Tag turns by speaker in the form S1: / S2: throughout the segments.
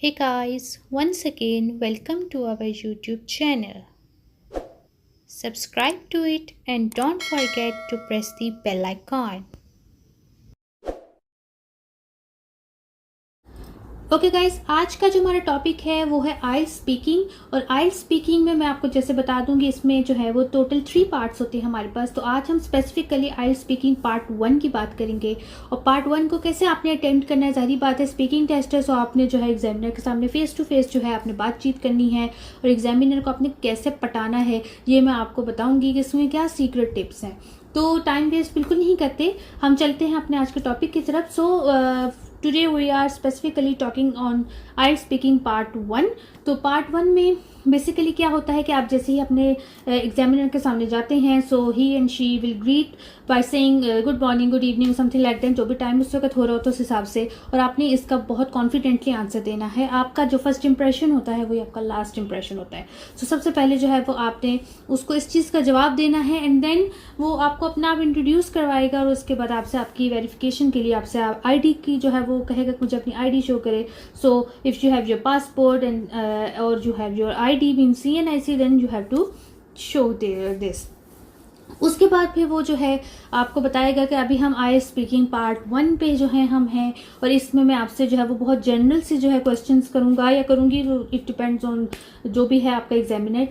S1: Hey guys, once again, welcome to our YouTube channel. Subscribe to it and don't forget to press the bell icon. Okay guys, आज का जो हमारा topic है वो है आइल्स speaking. और आइल्स स्पीकिंग में मैं आपको जैसे बता दूंगी, इसमें जो है वो टोटल 3 पार्ट्स होते हैं हमारे पास। तो आज हम स्पेसिफिकली आइल्स स्पीकिंग पार्ट 1 की बात करेंगे। और पार्ट 1 को कैसे आपने अटेम्प्ट करना है, जाहिर बात है स्पीकिंग टेस्ट है, सो आपने जो है एग्जामिनर के सामने फेस टू फेस जो है आपने बातचीत करनी है और एग्जामिनर को आपने कैसे पटाना है ये मैं आपको बताऊंगी कि इसमें क्या सीक्रेट टिप्स हैं। तो टाइम वेस्ट बिल्कुल नहीं करते, हम चलते हैं अपने आज के टॉपिक की तरफ। Today we are specifically talking on IELTS speaking part 1। तो पार्ट 1 में बेसिकली क्या होता है कि आप जैसे ही अपने एग्जामिनर के सामने जाते हैं, so he and she will greet by saying good morning, good evening, something like that, जो भी टाइम उस वक्त हो रहा हो तो उस हिसाब से। और आपने इसका बहुत कॉन्फिडेंटली आंसर देना है। आपका जो फर्स्ट इंप्रेशन होता है वही आपका लास्ट इंप्रेशन होता है। सो सबसे पहले जो है वो आपने उसको इस चीज़ का जवाब देना है एंड देन वो आपको अपना आप इंट्रोड्यूस करवाएगा और उसके बाद आपसे आपकी वेरिफिकेशन के लिए आपसे आईडी की जो है वो कहेगा कि मुझे अपनी आईडी शो करे। So if you have your passport and और you have your ID mean CNIC, then you have to show this. उसके बाद फिर वो जो है आपको बताएगा कि अभी हम आइल्स स्पीकिंग पार्ट 1 पे जो है हम हैं और इसमें मैं आपसे जो है वो बहुत जनरल से जो है क्वेश्चंस करूंगा या करूंगी, इट डिपेंड्स ऑन जो भी है आपका एग्जामिनर।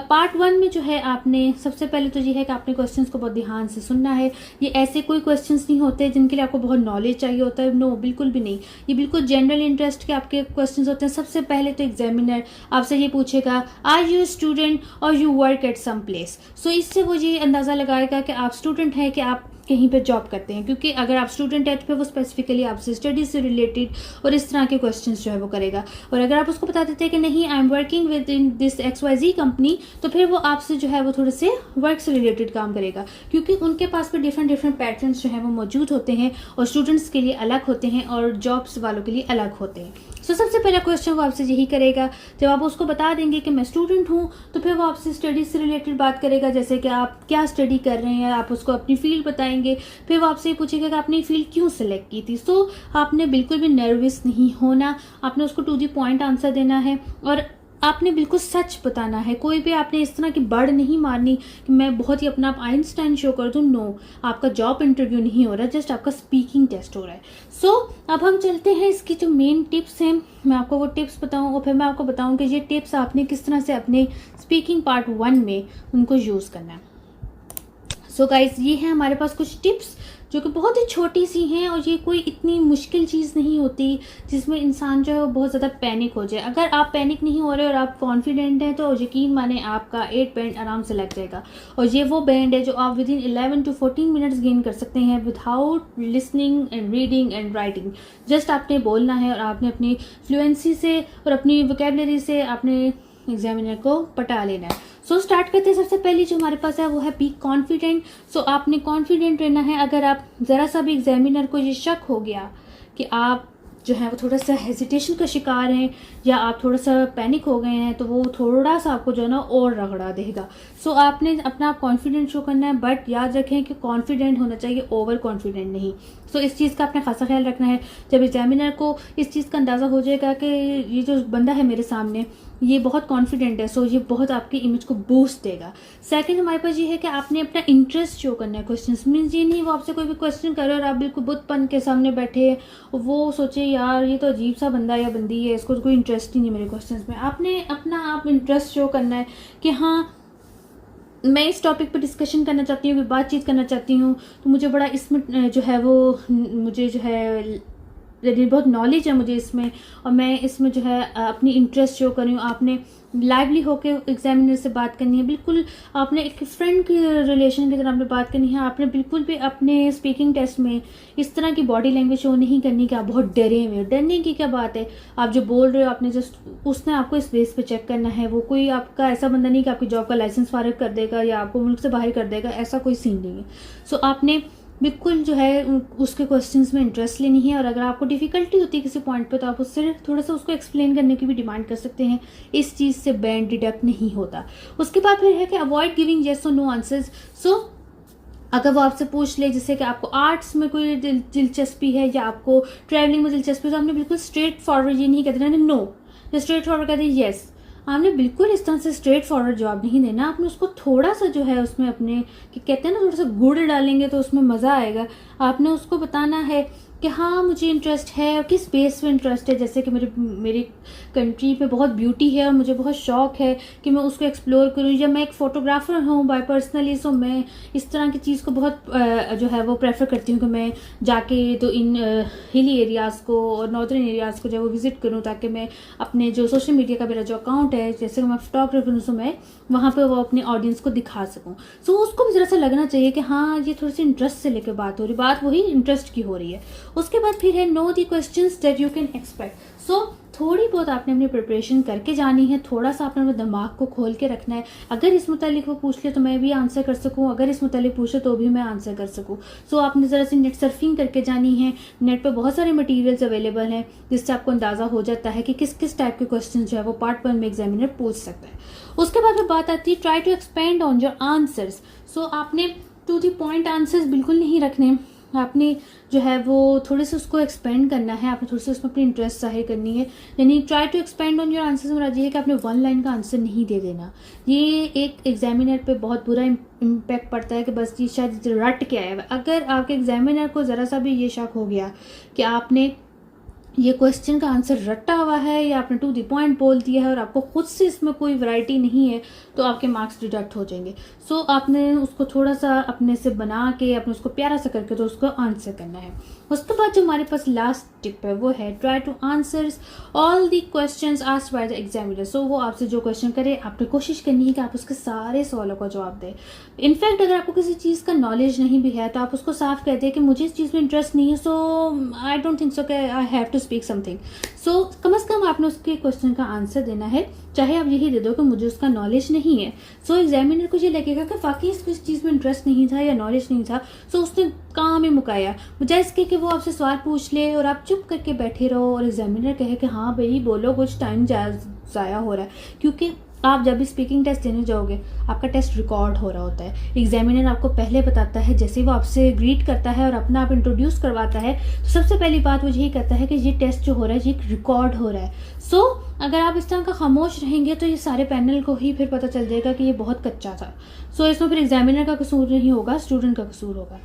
S1: पार्ट 1 में जो है आपने सबसे पहले तो ये है कि आपने क्वेश्चंस को बहुत ध्यान से सुनना है। ये ऐसे कोई क्वेश्चंस नहीं होते जिनके लिए आपको बहुत नॉलेज चाहिए होता है, नो बिल्कुल भी नहीं। ये बिल्कुल जनरल इंटरेस्ट के आपके क्वेश्चंस होते हैं। सबसे पहले तो एग्जामिनर आपसे ये पूछेगा, आर यू स्टूडेंट और you work at some place. So इससे वो ये अंदाज़ा लगाएगा कि आप स्टूडेंट हैं कि आप कहीं पे जॉब करते हैं, क्योंकि अगर आप स्टूडेंट हैं तो फिर वो स्पेसिफिकली आपसे स्टडीज से रिलेटेड और इस तरह के क्वेश्चंस जो है वो करेगा। और अगर आप उसको बता देते हैं कि नहीं, I am working with in this XYZ company, तो फिर वो आपसे जो है वो थोड़े से वर्क से रिलेटेड काम करेगा, क्योंकि उनके पास भी डिफरेंट पैटर्न्स जो है वो मौजूद होते हैं और स्टूडेंट्स के लिए अलग होते हैं और जॉब्स वालों के लिए अलग होते हैं। सो सबसे पहला क्वेश्चन वो आपसे यही करेगा। जब आप उसको बता देंगे कि मैं स्टूडेंट हूँ, तो फिर वो आपसे स्टडीज से रिलेटेड बात करेगा, जैसे कि आप क्या स्टडी कर रहे हैं, आप उसको अपनी फील्ड बताएंगे। फिर वो आपसे पूछेगा कि आपने ये फील्ड क्यों सिलेक्ट की थी। सो आपने बिल्कुल भी नर्वस नहीं होना, आपने उसको टू द पॉइंट आंसर देना है और आपने बिल्कुल सच बताना है। कोई भी आपने इस तरह की बड़ नहीं मारनी कि मैं बहुत ही अपना आप आइंस्टाइन शो कर दूँ। नो, आपका जॉब इंटरव्यू नहीं हो रहा, जस्ट आपका स्पीकिंग टेस्ट हो रहा है। सो अब हम चलते हैं इसकी जो मेन टिप्स हैं, मैं आपको वो टिप्स बताऊँ और फिर मैं आपको बताऊँ कि ये टिप्स आपने किस तरह से अपने स्पीकिंग पार्ट 1 में उनको यूज़ करना है। सो गाइज, ये है हमारे पास कुछ टिप्स जो कि बहुत ही छोटी सी हैं और ये कोई इतनी मुश्किल चीज़ नहीं होती जिसमें इंसान जो है वो बहुत ज़्यादा पैनिक हो जाए। अगर आप पैनिक नहीं हो रहे और आप कॉन्फिडेंट हैं तो यकीन माने आपका 8 बैंड आराम से लग जाएगा। और ये वो बैंड है जो आप with in 11 to 14 minutes gain कर सकते हैं without listening and reading and writing. Just आपने बोलना है और आपने अपनी फ्लुएंसी से और अपनी वोकेबलरी से आपने एग्जामिनर को पटा लेना है। सो स्टार्ट करते हैं। सबसे पहले जो हमारे पास है वो है बी कॉन्फिडेंट। सो आपने कॉन्फिडेंट रहना है। अगर आप ज़रा सा भी एग्जामिनर को ये शक हो गया कि आप जो है वो थोड़ा सा हेजिटेशन का शिकार हैं या आप थोड़ा सा पैनिक हो गए हैं, तो वो थोड़ा सा आपको जो है ना और रगड़ा देगा। सो आपने अपना कॉन्फिडेंट शो करना है, बट याद रखें कि कॉन्फिडेंट होना चाहिए, ओवर कॉन्फिडेंट नहीं। सो इस चीज़ का आपने खासा ख्याल रखना है। जब एग्जामिनर को इस चीज़ का अंदाज़ा हो जाएगा कि ये जो बंदा है मेरे सामने ये बहुत कॉन्फिडेंट है, सो ये बहुत आपकी इमेज को बूस्ट देगा। सेकंड हमारे पास ये है कि आपने अपना इंटरेस्ट शो करना है क्वेश्चंस। मीन्स ये नहीं वो आपसे कोई भी क्वेश्चन करे और आप बिल्कुल बुतपन के सामने बैठे और वो सोचे यार ये तो अजीब सा बंदा या बंदी है, इसको कोई इंटरेस्ट ही नहीं मेरे क्वेश्चंस में। आपने अपना आप इंटरेस्ट शो करना है कि हाँ, मैं इस टॉपिक पर डिस्कशन करना चाहती हूँ, बातचीत करना चाहती हूँ, तो मुझे बड़ा इसमें जो है वो मुझे जो है बहुत नॉलेज है मुझे इसमें और मैं इसमें जो है अपनी इंटरेस्ट शो कर रही हूँ। आपने लाइवली होकर एग्जामिनर से बात करनी है, बिल्कुल आपने एक फ्रेंड की रिलेशन की तरह आपने बात करनी है। आपने बिल्कुल भी अपने स्पीकिंग टेस्ट में इस तरह की बॉडी लैंग्वेज शो नहीं करनी कि आप बहुत डरे हुए। डरने की क्या बात है, आप जो बोल रहे हो आपने जस्ट उसने आपको इस बेस पे चेक करना है। वो कोई आपका ऐसा बंदा नहीं कि आपकी जॉब का लाइसेंस फारिग कर देगा या आपको मुल्क से बाहर कर देगा, ऐसा कोई सीन नहीं है। सो आपने बिल्कुल जो है उसके क्वेश्चंस में इंटरेस्ट लेनी है और अगर आपको डिफ़िकल्टी होती है किसी पॉइंट पे तो आप उससे थोड़ा सा उसको एक्सप्लेन करने की भी डिमांड कर सकते हैं। इस चीज़ से बैंड डिडक्ट नहीं होता। उसके बाद फिर है कि अवॉइड गिविंग येस और नो आंसर्स। सो अगर वो आपसे पूछ ले जैसे कि आपको आर्ट्स में कोई दिलचस्पी है या आपको ट्रैवलिंग में दिलचस्पी है, तो आपने बिल्कुल स्ट्रेट फॉरवर्ड ये नहीं कहते ना नो, या स्ट्रेट फॉरवर्ड कहते हैं येस। आपने बिल्कुल इस तरह से स्ट्रेट फॉरवर्ड जवाब नहीं देना, आपने उसको थोड़ा सा जो है उसमें अपने कि कहते हैं ना थोड़ा सा गुड़ डालेंगे तो उसमें मज़ा आएगा। आपने उसको बताना है कि हाँ मुझे इंटरेस्ट है और किस बेस पे इंटरेस्ट है, जैसे कि मेरी कंट्री पे बहुत ब्यूटी है और मुझे बहुत शौक है कि मैं उसको एक्सप्लोर करूँ, या मैं एक फ़ोटोग्राफ़र हूँ बाय पर्सनली, सो मैं इस तरह की चीज़ को बहुत जो है वो प्रेफर करती हूँ कि मैं जाके तो इन हिली एरियाज़ को और नॉर्दर्न एरियाज़ को जो है वो विज़िट करूँ, ताकि मैं अपने जो सोशल मीडिया का मेरा जो अकाउंट है, जैसे मैं फोटोग्राफर हूँ, सो मैं वहाँ पे वो अपनी ऑडियंस को दिखा सकूँ। सो उसको भी ज़रा सा लगना चाहिए कि हाँ ये थोड़ी सी इंटरेस्ट से लेकर बात हो रही, बात वही इंटरेस्ट की हो रही है। उसके बाद फिर है know the questions that you can expect. So थोड़ी बहुत आपने अपनी प्रिपरेशन करके जानी है, थोड़ा सा आपने अपने दिमाग को खोल के रखना है। अगर इस मुतालिक वो पूछ ले तो मैं भी आंसर कर सकूं, अगर इस मुतालिक पूछे तो भी मैं आंसर कर सकूं। सो आपने ज़रा सी नेट सर्फिंग करके जानी है। नेट पे बहुत सारे मटेरियल्स अवेलेबल हैं जिससे आपको अंदाज़ा हो जाता है कि किस किस टाइप के क्वेश्चन जो है वो पार्ट 1 में एग्जामिनर पूछ सकता है। उसके बाद बात आती है try to expand on your answers. So आपने टू द पॉइंट आंसर्स बिल्कुल नहीं रखने, आपने जो है वो थोड़े से उसको एक्सपेंड करना है, आपने थोड़ी सी उसमें अपनी इंटरेस्ट जाहिर करनी है। यानी try to expand on your answers में राजी है कि आपने 1 लाइन का आंसर नहीं दे देना। ये एक एग्जामिनर पे बहुत बुरा इम्पैक्ट पड़ता है कि बस ये शायद रट के आया है। अगर आपके एग्जामिनर को ज़रा सा भी ये शक हो गया कि आपने ये क्वेश्चन का आंसर रट्टा हुआ है या आपने टू द पॉइंट बोल दिया है और आपको खुद से इसमें कोई वैरायटी नहीं है, तो आपके मार्क्स डिडक्ट हो जाएंगे। सो आपने उसको थोड़ा सा अपने से बना के, आपने उसको प्यारा सा करके तो उसको आंसर करना है। उसके बाद जो हमारे पास लास्ट टिप है वो है try to answers all the questions asked by the examiner. So वो आपसे जो क्वेश्चन करे आपने कोशिश करनी है कि आप उसके सारे सवालों का जवाब दें। इनफैक्ट अगर आपको किसी चीज़ का नॉलेज नहीं भी है तो आप उसको साफ कह दें कि मुझे इस चीज़ में इंटरेस्ट नहीं है, सो आई डोंट थिंक सो कि I have to speak something. So कम से कम आपने उसके क्वेश्चन का आंसर देना है, चाहे आप यही दे दो कि मुझे उसका नॉलेज नहीं है। सो एग्जामिनर को ये लगेगा कि वाकई इसको इस चीज़ में इंटरेस्ट नहीं था या नॉलेज नहीं था, सो उसने काम ही मुकाया, बजाय इसके कि वो आपसे सवाल पूछ ले और आप चुप करके बैठे रहो और एग्जामिनर कहे कि हाँ भाई बोलो, कुछ टाइम ज़ाया हो रहा है। क्योंकि आप जब भी स्पीकिंग टेस्ट देने जाओगे आपका टेस्ट रिकॉर्ड हो रहा होता है। एग्जामिनर आपको पहले बताता है, जैसे ही वो आपसे ग्रीट करता है और अपना आप इंट्रोड्यूस करवाता है, तो सबसे पहली बात वो यही कहता है कि ये टेस्ट जो हो रहा है ये रिकॉर्ड हो रहा है। सो अगर आप इस तरह का खामोश रहेंगे तो ये सारे पैनल को ही फिर पता चल जाएगा कि ये बहुत कच्चा था। सो इसमें फिर एग्जामिनर का कसूर नहीं होगा, स्टूडेंट का कसूर होगा।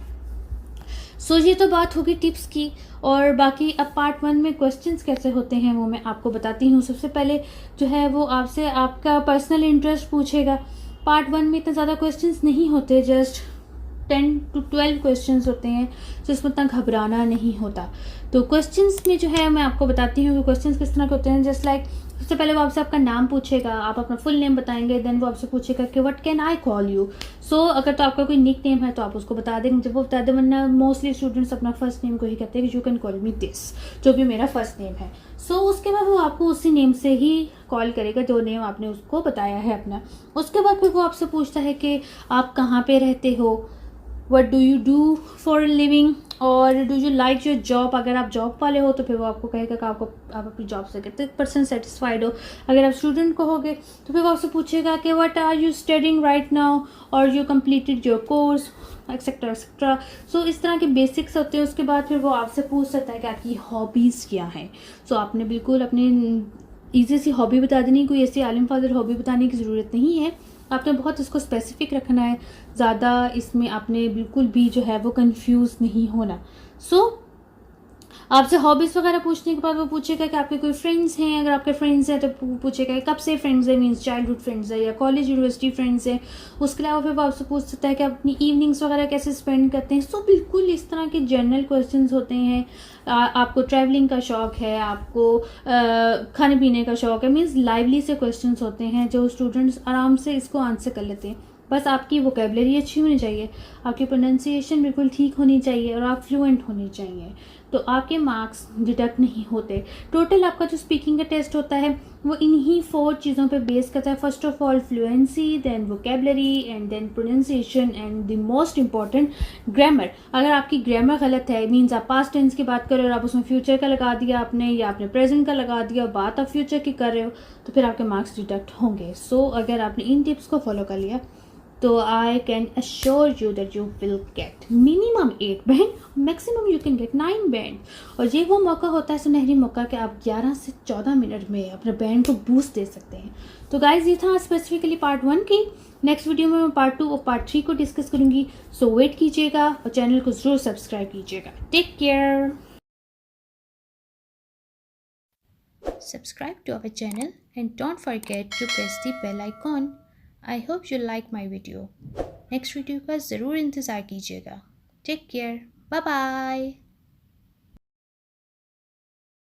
S1: सो ये तो बात होगी टिप्स की, और बाकी अब पार्ट 1 में क्वेश्चंस कैसे होते हैं वो मैं आपको बताती हूँ। सबसे पहले जो है वो आपसे आपका पर्सनल इंटरेस्ट पूछेगा। पार्ट 1 में इतने ज़्यादा क्वेश्चंस नहीं होते, जस्ट 10 to 12 क्वेश्चंस होते हैं, तो इसमें इतना घबराना नहीं होता। तो क्वेश्चंस में जो है मैं आपको बताती हूँ कि क्वेश्चंस किस तरह के होते हैं। जस्ट लाइक सबसे पहले वो आपसे आपका नाम पूछेगा, आप अपना फुल नेम बताएंगे, देन वो आपसे पूछेगा कि what can I call you. So अगर तो आपका कोई निक नेम है तो आप उसको बता देंगे, जब वो बता दें, वरना मोस्टली स्टूडेंट्स अपना फर्स्ट नेम को ही कहते हैं कि you can call me this, जो भी मेरा फर्स्ट नेम है। सो उसके बाद वो आपको उसी नेम से ही कॉल करेगा जो नेम आपने उसको बताया है अपना। उसके बाद फिर वो आपसे पूछता है कि आप कहाँ पे रहते हो, what do you do for living, और do you like your job. अगर आप जॉब वाले हो तो फिर वो आपको कहेगा कि आप अपनी जॉब से कितने % सेटिस्फाइड हो। अगर आप स्टूडेंट को होगे तो फिर वो आपसे पूछेगा कि what are you studying right now, और you completed your course, etcetera etcetera. So इस तरह के बेसिक्स होते हैं। उसके बाद फिर वो आपसे पूछ सकता है कि आपकी हॉबीज़ क्या हैं। सो आपने बिल्कुल अपनी ईजी सी हॉबी बता देनी, कोई ऐसी आलिम फादर हॉबी बताने की ज़रूरत नहीं है, आपने बहुत इसको स्पेसिफिक रखना है। ज़्यादा इसमें आपने बिल्कुल भी जो है वो कंफ्यूज नहीं होना। सो आपसे हॉबीज़ वगैरह पूछने के बाद वो पूछेगा कि आपके कोई फ्रेंड्स हैं। अगर आपके फ्रेंड्स हैं तो पूछेगा कब से फ्रेंड्स हैं, मीन्स चाइल्डहुड फ्रेंड्स है या कॉलेज यूनिवर्सिटी फ्रेंड्स हैं। उसके अलावा फिर वो आपसे पूछ सकता है कि आप अपनी इवनिंग्स वगैरह कैसे स्पेंड करते हैं। सो बिल्कुल इस तरह के जनरल क्वेश्चंस होते हैं। आपको ट्रैवलिंग का शौक़ है, आपको खाने पीने का शौक़ है, मीन्स लाइवली से क्वेश्चंस होते हैं जो स्टूडेंट्स आराम से इसको आंसर कर लेते हैं। बस आपकी वोकेबलरी अच्छी होनी चाहिए, आपकी प्रोनाउंसिएशन बिल्कुल ठीक होनी चाहिए और आप फ्लुएंट होनी चाहिए, तो आपके मार्क्स डिडक्ट नहीं होते। टोटल आपका जो स्पीकिंग का टेस्ट होता है वो इन्हीं 4 चीज़ों पे बेस करता है। First of all fluency, then vocabulary, and then pronunciation, and the most important grammar. अगर आपकी ग्रामर गलत है, मीन्स आप पास्ट टेंस की बात कर रहे हो और आप उसमें फ्यूचर का लगा दिया आपने, या आपने प्रेजेंट का लगा दिया और बात आप फ्यूचर की कर रहे हो, तो फिर आपके मार्क्स डिडक्ट होंगे। सो अगर आपने इन टिप्स को फॉलो कर लिया तो I can assure you that you will get minimum 8 band, maximum you can get 9 band. और ये वो मौका होता है, सुनहरी मौका, कि आप 11 से 14 मिनट में अपने बैंड को बूस्ट दे सकते हैं। तो गाइज ये था स्पेसिफिकली पार्ट 1 की। नेक्स्ट वीडियो में मैं पार्ट 2 और पार्ट 3 को डिस्कस करूंगी। सो वेट कीजिएगा और चैनल को जरूर सब्सक्राइब कीजिएगा। Take care. Subscribe to our channel and don't forget to press the bell icon. I hope you like my video. Next video का ज़रूर इंतज़ार कीजिएगा। Take care, bye bye.